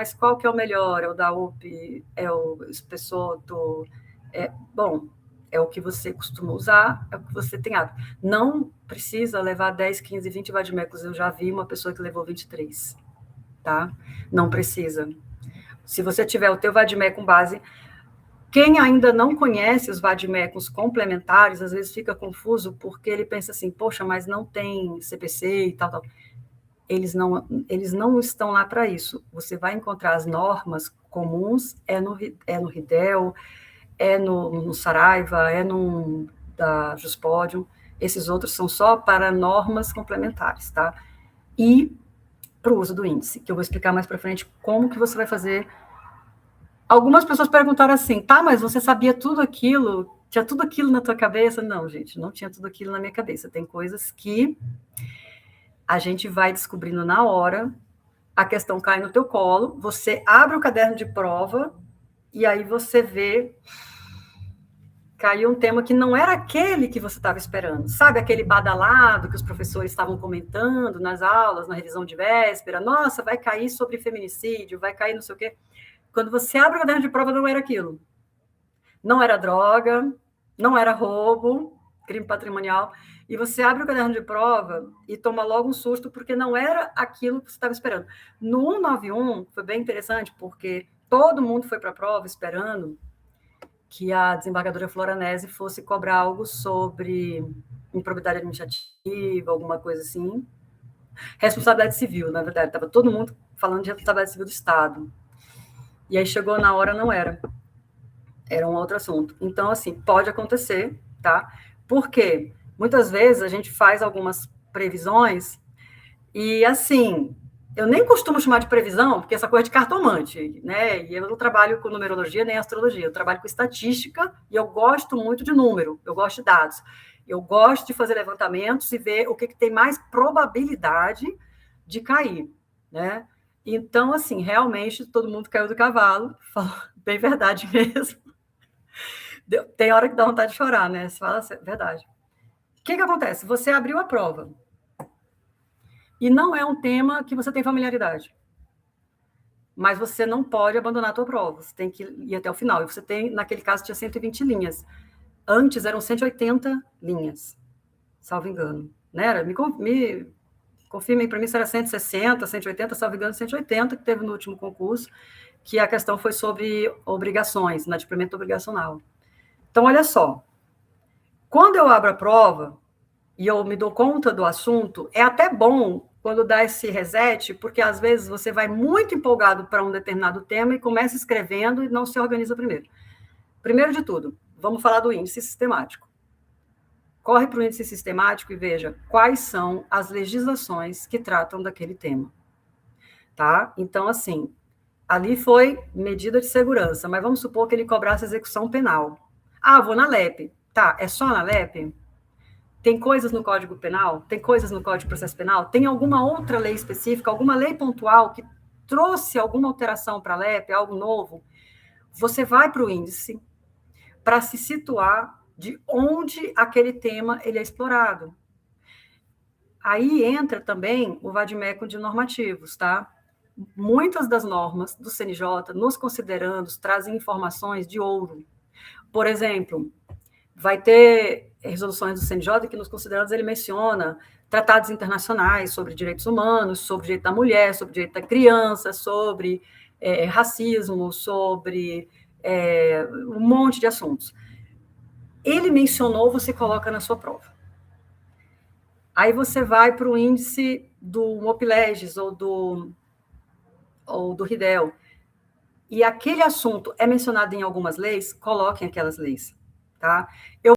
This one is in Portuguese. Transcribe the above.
mas qual que é o melhor? É o da UP? É o Espessoto? Bom, é o que você costuma usar, é o que você tem hábito. Não precisa levar 10, 15, 20 vademecums. Eu já vi uma pessoa que levou 23, tá? Não precisa. Se você tiver o teu vademecum base, quem ainda não conhece os vademecums complementares, às vezes fica confuso, porque ele pensa assim, poxa, mas não tem CPC e tal. Eles não estão lá para isso. Você vai encontrar as normas comuns, no Ridel, no Saraiva, da Juspodium. Esses outros são só para normas complementares, tá? E para o uso do índice, que eu vou explicar mais para frente como que você vai fazer. Algumas pessoas perguntaram assim, tá, mas você sabia tudo aquilo? Tinha tudo aquilo na tua cabeça? Não, gente, não tinha tudo aquilo na minha cabeça. Tem coisas que a gente vai descobrindo na hora, a questão cai no teu colo, você abre o caderno de prova e aí você vê, caiu um tema que não era aquele que você estava esperando. Sabe aquele badalado que os professores estavam comentando nas aulas, na revisão de véspera? Nossa, vai cair sobre feminicídio, vai cair não sei o quê. Quando você abre o caderno de prova, não era aquilo. Não era droga, não era roubo, crime patrimonial. E você abre o caderno de prova e toma logo um susto, porque não era aquilo que você estava esperando. No 191, foi bem interessante, porque todo mundo foi para a prova esperando que a desembargadora Floranese fosse cobrar algo sobre improbidade administrativa, alguma coisa assim. Responsabilidade civil, na verdade. Estava todo mundo falando de responsabilidade civil do Estado. E aí chegou na hora, não era. Era um outro assunto. Então, assim, pode acontecer, tá? Porque muitas vezes a gente faz algumas previsões e, assim, eu nem costumo chamar de previsão, porque essa coisa é de cartomante, né? E eu não trabalho com numerologia nem astrologia, eu trabalho com estatística e eu gosto muito de número, eu gosto de dados. Eu gosto de fazer levantamentos e ver o que tem mais probabilidade de cair, né? Então, assim, realmente todo mundo caiu do cavalo, bem verdade mesmo. Tem hora que dá vontade de chorar, né? Você fala assim, verdade. O que acontece? Você abriu a prova e não é um tema que você tem familiaridade. Mas você não pode abandonar a tua prova. Você tem que ir até o final. E você tem, naquele caso, tinha 120 linhas. Antes eram 180 linhas, salvo engano. Né? Me confirmem para mim se era 160, 180, salvo engano, 180, que teve no último concurso, que a questão foi sobre obrigações, inadimplemento obrigacional. Então, olha só. Quando eu abro a prova e eu me dou conta do assunto, é até bom quando dá esse reset, porque às vezes você vai muito empolgado para um determinado tema e começa escrevendo e não se organiza primeiro. Primeiro de tudo, vamos falar do índice sistemático. Corre para o índice sistemático e veja quais são as legislações que tratam daquele tema. Tá? Então, assim, ali foi medida de segurança, mas vamos supor que ele cobrasse execução penal. Ah, vou na LEP. Tá, é só na LEP? Tem coisas no Código Penal? Tem coisas no Código de Processo Penal? Tem alguma outra lei específica, alguma lei pontual que trouxe alguma alteração para a LEP, algo novo? Você vai para o índice para se situar de onde aquele tema ele é explorado. Aí entra também o vademecum de normativos, tá? Muitas das normas do CNJ, nos considerandos, trazem informações de ouro. Por exemplo, vai ter resoluções do CNJ que nos considerandos ele menciona tratados internacionais sobre direitos humanos, sobre direito da mulher, sobre direito da criança, sobre racismo, sobre um monte de assuntos. Ele mencionou, você coloca na sua prova. Aí você vai para o índice do MOPLEGES ou do Ridel, e aquele assunto é mencionado em algumas leis, coloquem aquelas leis, tá? Eu